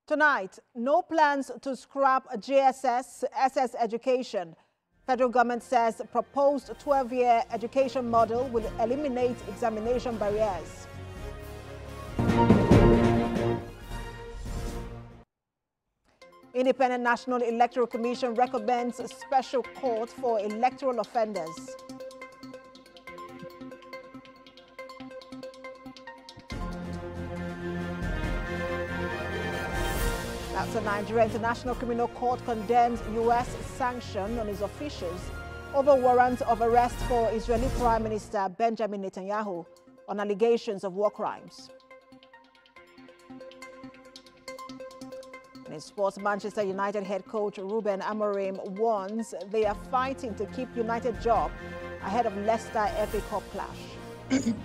Tonight, no plans to scrap JSS, SS education. Federal government says proposed 12-year education model will eliminate examination barriers. Independent National Electoral Commission recommends a special court for electoral offenders. That's the Nigeria International Criminal Court condemns U.S. sanction on its officials over warrant of arrest for Israeli Prime Minister Benjamin Netanyahu on allegations of war crimes. And in sports, Manchester United head coach Ruben Amorim warns they are fighting to keep United job ahead of Leicester FA Cup clash.